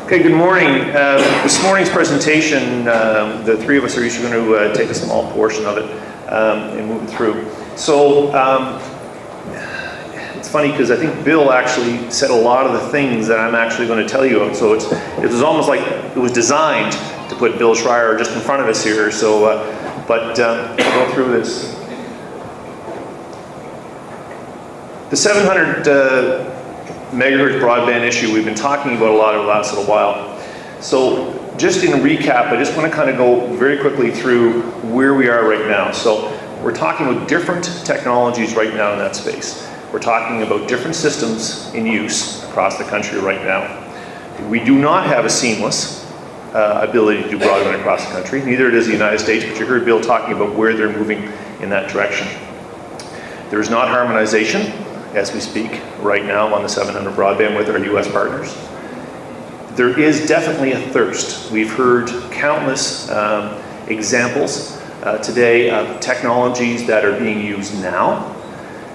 Okay, good morning. This morning's presentation, the three of us are each going to take a small portion of it and move it through. So it's funny because I think Bill actually said a lot of the things that I'm actually going to tell you about. So it was almost like it was designed to put Bill Schreier just in front of us here. So, I'll go through this. The 700 MHz broadband issue we've been talking about a lot over the last little while. So just in recap, I just want to kind of go very quickly through where we are right now. So we're talking about different technologies right now in that space. We're talking about different systems in use across the country right now. We do not have a seamless ability to do broadband across the country. Neither does the United States, but you heard Bill talking about where they're moving in that direction. There is not harmonization as we speak right now on the 700 broadband with our US partners. There is definitely a thirst. We've heard countless examples today of technologies that are being used now,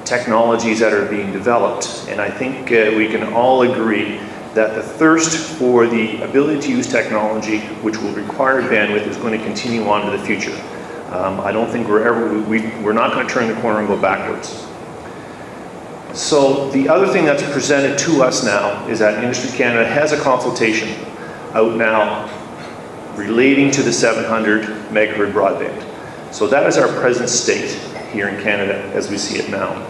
technologies that are being developed, and I think we can all agree that the thirst for the ability to use technology, which will require bandwidth, is going to continue on to the future. I don't think we're not going to turn the corner and go backwards. So the other thing that's presented to us now is that Industry Canada has a consultation out now relating to the 700 MHz broadband. So that is our present state here in Canada as we see it now.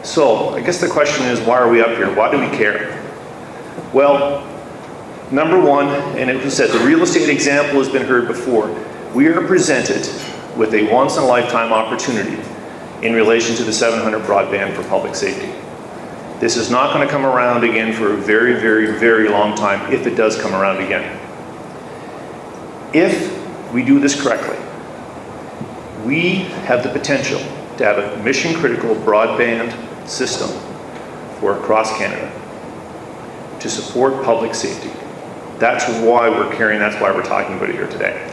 So I guess the question is, why are we up here? Why do we care? Well, number one, and it was said, the real estate example has been heard before. We are presented with a once-in-a-lifetime opportunity in relation to the 700 broadband for public safety. This is not going to come around again for a very, very, very long time, if it does come around again. If we do this correctly, we have the potential to have a mission-critical broadband system for across Canada to support public safety. That's why we're caring, that's why we're talking about it here today.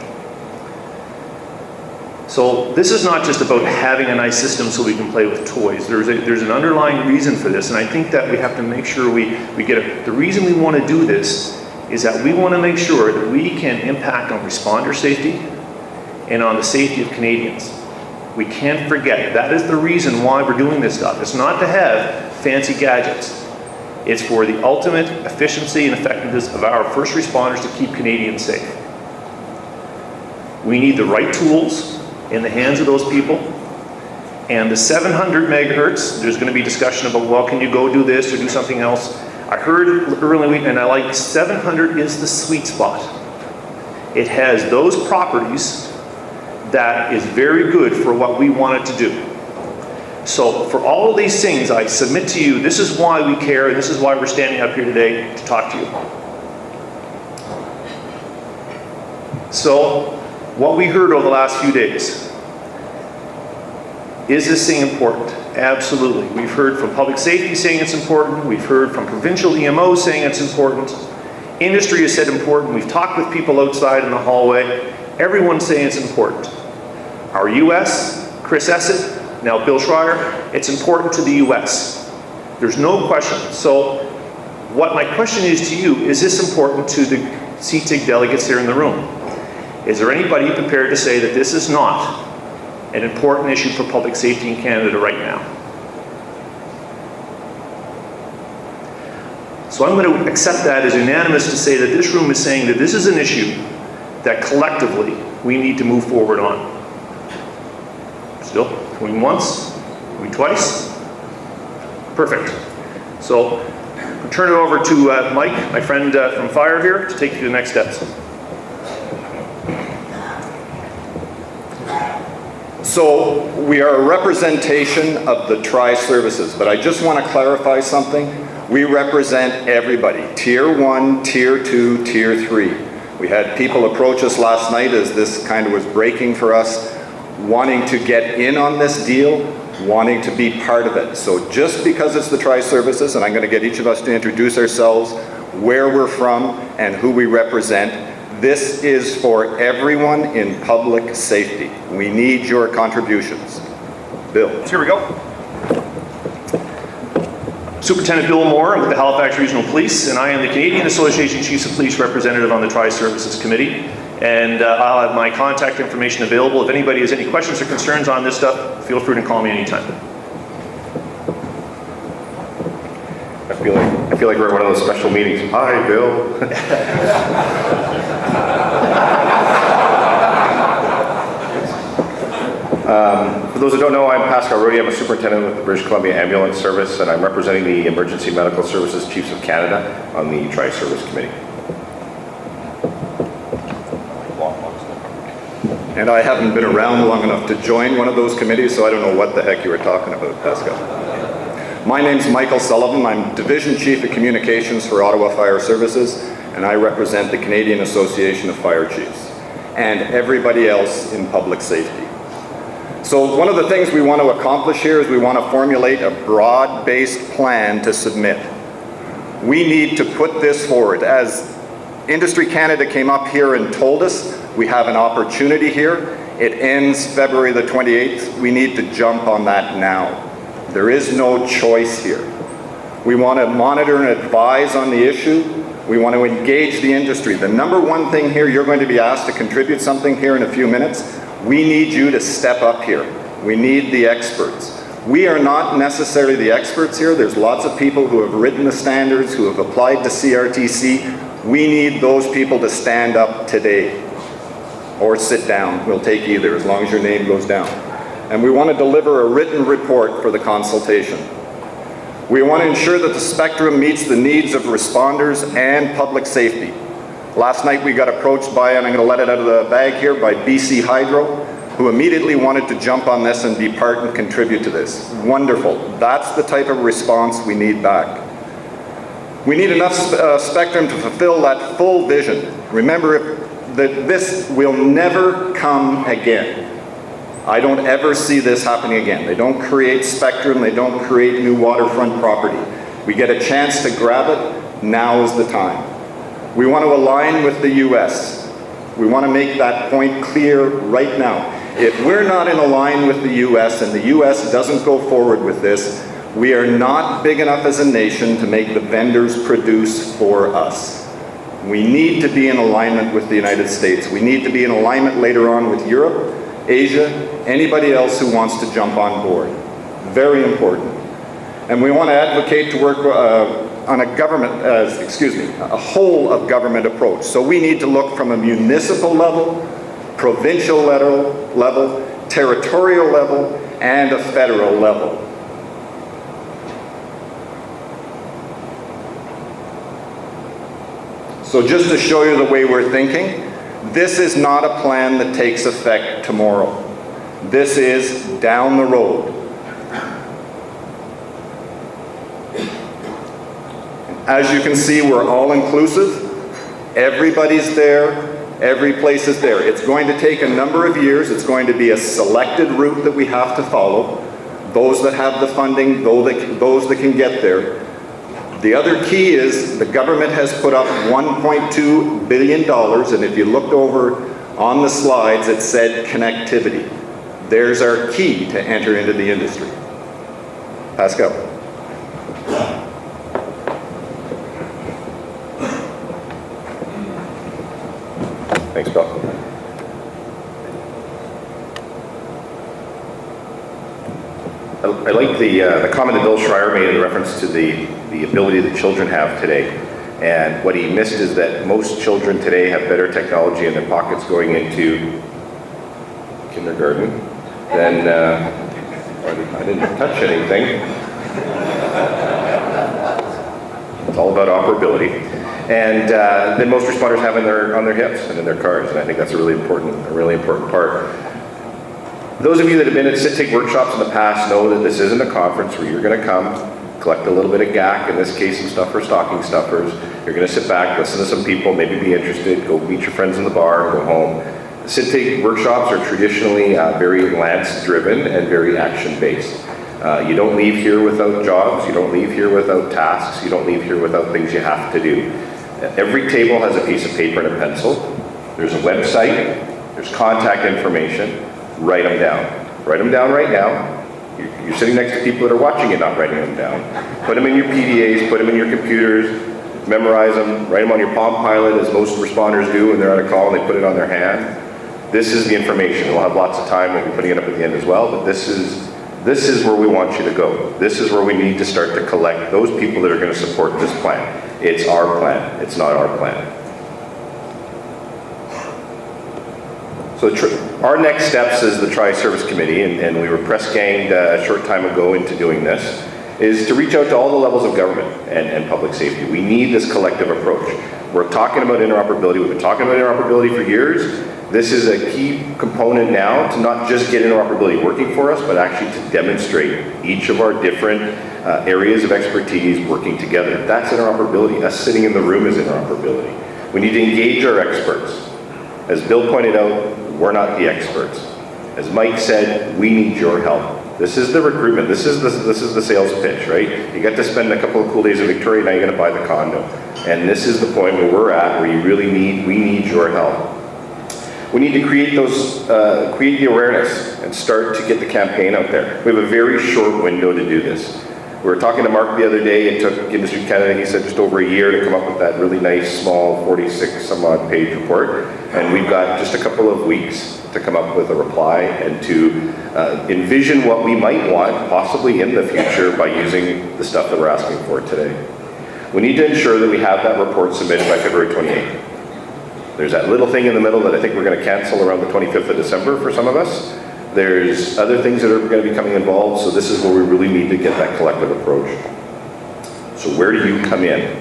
So this is not just about having a nice system so we can play with toys. There's an underlying reason for this, and I think that we have to make sure we get it. The reason we want to do this is that we want to make sure that we can impact on responder safety and on the safety of Canadians. We can't forget, that is the reason why we're doing this stuff. It's not to have fancy gadgets. It's for the ultimate efficiency and effectiveness of our first responders to keep Canadians safe. We need the right tools in the hands of those people. And the 700 MHz, there's going to be discussion about, well, can you go do this or do something else? I heard earlier, and I like 700 is the sweet spot. It has those properties that is very good for what we want it to do. So for all of these things, I submit to you, this is why we care, and this is why we're standing up here today to talk to you. So, what we heard over the last few days, is this thing important? Absolutely. We've heard from public safety saying it's important. We've heard from provincial EMOs saying it's important. Industry has said important. We've talked with people outside in the hallway. Everyone's saying it's important. Our US, Chris Essett, now Bill Schreier, it's important to the US. There's no question. So what my question is to you, is this important to the CTIG delegates here in the room? Is there anybody prepared to say that this is not an important issue for public safety in Canada right now? So I'm going to accept that as unanimous to say that this room is saying that this is an issue that collectively we need to move forward on. Still? Going once? Going twice? Perfect. So I'll turn it over to Mike, my friend from Fire here, to take you to the next steps. So we are a representation of the tri-services, but I just want to clarify something. We represent everybody, Tier 1, Tier 2, Tier 3. We had people approach us last night as this kind of was breaking for us, wanting to get in on this deal, wanting to be part of it. So just because it's the tri-services, and I'm going to get each of us to introduce ourselves, where we're from, and who we represent, this is for everyone in public safety. We need your contributions. Bill. Here we go. Superintendent Bill Moore with the Halifax Regional Police, and I am the Canadian Association Chiefs of Police representative on the Tri-Services Committee. And I'll have my contact information available. If anybody has any questions or concerns on this stuff, feel free to call me anytime. I feel like we're at one of those special meetings. Hi, Bill. For those who don't know, I'm Pascal Rudy. I'm a superintendent with the British Columbia Ambulance Service, and I'm representing the Emergency Medical Services Chiefs of Canada on the Tri-Service Committee. And I haven't been around long enough to join one of those committees, so I don't know what the heck you were talking about, Pascal. My name's Michael Sullivan. I'm Division Chief of Communications for Ottawa Fire Services, and I represent the Canadian Association of Fire Chiefs and everybody else in public safety. So one of the things we want to accomplish here is we want to formulate a broad-based plan to submit. We need to put this forward. As Industry Canada came up here and told us, we have an opportunity here. It ends February the 28th. We need to jump on that now. There is no choice here. We want to monitor and advise on the issue. We want to engage the industry. The number one thing here, you're going to be asked to contribute something here in a few minutes. We need you to step up here. We need the experts. We are not necessarily the experts here. There's lots of people who have written the standards, who have applied to CRTC. We need those people to stand up today or sit down. We'll take either, as long as your name goes down. And we want to deliver a written report for the consultation. We want to ensure that the spectrum meets the needs of responders and public safety. Last night we got approached by, and I'm going to let it out of the bag here, by BC Hydro, who immediately wanted to jump on this and be part and contribute to this. Wonderful. That's the type of response we need back. We need enough spectrum to fulfill that full vision. Remember that this will never come again. I don't ever see this happening again. They don't create spectrum, they don't create new waterfront property. We get a chance to grab it, now is the time. We want to align with the US. We want to make that point clear right now. If we're not in line with the US and the US doesn't go forward with this, we are not big enough as a nation to make the vendors produce for us. We need to be in alignment with the United States. We need to be in alignment later on with Europe, Asia, anybody else who wants to jump on board. Very important. And we want to advocate to work on a whole of government approach. So we need to look from a municipal level, provincial level, territorial level, and a federal level. So just to show you the way we're thinking, this is not a plan that takes effect tomorrow. This is down the road. As you can see, we're all inclusive. Everybody's there. Every place is there. It's going to take a number of years. It's going to be a selected route that we have to follow. Those that have the funding, those that can get there. The other key is the government has put up $1.2 billion, and if you looked over on the slides, it said connectivity. There's our key to enter into the industry. Pascal. Thanks, Bill. I like the comment that Bill Schreier made in reference to the ability that children have today. And what he missed is that most children today have better technology in their pockets going into kindergarten than, I didn't touch anything. It's all about operability. And then most responders have on their hips and in their cars. And I think that's a really important part. Those of you that have been at SITTIG workshops in the past know that this isn't a conference where you're going to come, collect a little bit of GAC, in this case some stuff for stocking stuffers. You're going to sit back, listen to some people, maybe be interested, go meet your friends in the bar, and go home. The SITTIG workshops are traditionally very Lance-driven and very action-based. You don't leave here without jobs, you don't leave here without tasks, you don't leave here without things you have to do. Every table has a piece of paper and a pencil. There's a website, there's contact information. Write them down. Write them down right now. You're sitting next to people that are watching you, not writing them down. Put them in your PDAs, put them in your computers, memorize them, write them on your Palm Pilot, as most responders do when they're on a call and they put it on their hand. This is the information. We'll have lots of time. We'll be putting it up at the end as well, but this is where we want you to go. This is where we need to start to collect those people that are going to support this plan. It's our plan. It's not our plan. So our next steps as the Tri-Service Committee, and we were press-ganged a short time ago into doing this, is to reach out to all the levels of government and public safety. We need this collective approach. We're talking about interoperability. We've been talking about interoperability for years. This is a key component now to not just get interoperability working for us, but actually to demonstrate each of our different areas of expertise working together. That's interoperability. Us sitting in the room is interoperability. We need to engage our experts. As Bill pointed out, we're not the experts. As Mike said, we need your help. This is the recruitment. This is the sales pitch, right? You got to spend a couple of cool days in Victoria, now you're going to buy the condo. And this is the point where we're at, where we need your help. We need to create the awareness and start to get the campaign out there. We have a very short window to do this. We were talking to Mark the other day. It took Industry Canada, he said, just over a year to come up with that really nice, small, 46 some odd page report. And we've got just a couple of weeks to come up with a reply and to envision what we might want, possibly in the future, by using the stuff that we're asking for today. We need to ensure that we have that report submitted by February 28th. There's that little thing in the middle that I think we're going to cancel around the 25th of December for some of us. There's other things that are going to be coming involved, so this is where we really need to get that collective approach. So where do you come in?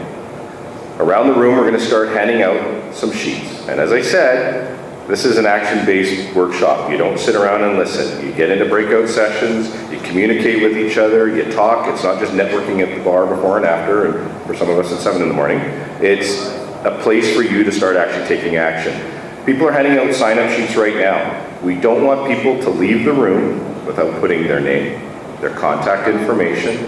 Around the room, we're going to start handing out some sheets. And as I said, this is an action-based workshop. You don't sit around and listen. You get into breakout sessions, you communicate with each other, you talk. It's not just networking at the bar before and after, and for some of us at 7 in the morning. It's a place for you to start actually taking action. People are handing out sign-up sheets right now. We don't want people to leave the room without putting their name, their contact information,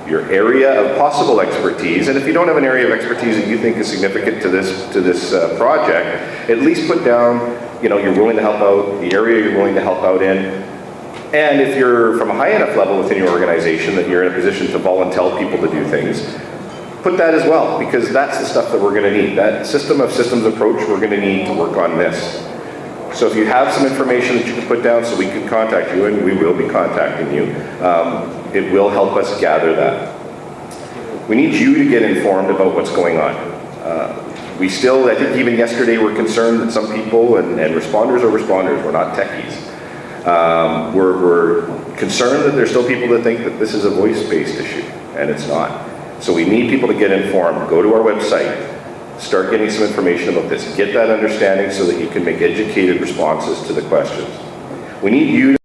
your area of possible expertise, and if you don't have an area of expertise that you think is significant to this project, at least put down, you're willing to help out, the area you're willing to help out in, and if you're from a high enough level within your organization that you're in a position to volunteer people to do things, put that as well, because that's the stuff that we're going to need. That system of systems approach we're going to need to work on this. So if you have some information that you can put down so we can contact you, and we will be contacting you, it will help us gather that. We need you to get informed about what's going on. We still, I think even yesterday, we're concerned that some people, and responders are responders, we're not techies. We're concerned that there's still people that think that this is a voice-based issue, and it's not. So we need people to get informed. Go to our website, start getting some information about this. Get that understanding so that you can make educated responses to the questions. We need you to